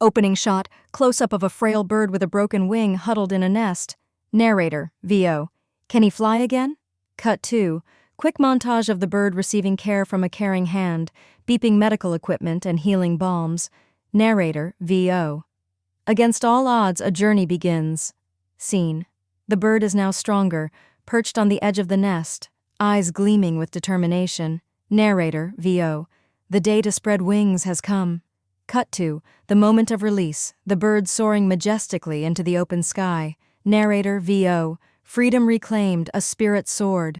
Opening shot, close-up of a frail bird with a broken wing huddled in a nest. Narrator, VO. Can he fly again? Cut 2. Quick montage of the bird receiving care from a caring hand, beeping medical equipment and healing balms. Narrator, VO. Against all odds, a journey begins. Scene. The bird is now stronger, perched on the edge of the nest, eyes gleaming with determination. Narrator, VO. The day to spread wings has come. Cut to the moment of release, the bird soaring majestically into the open sky. Narrator, VO. Freedom reclaimed, a spirit soared.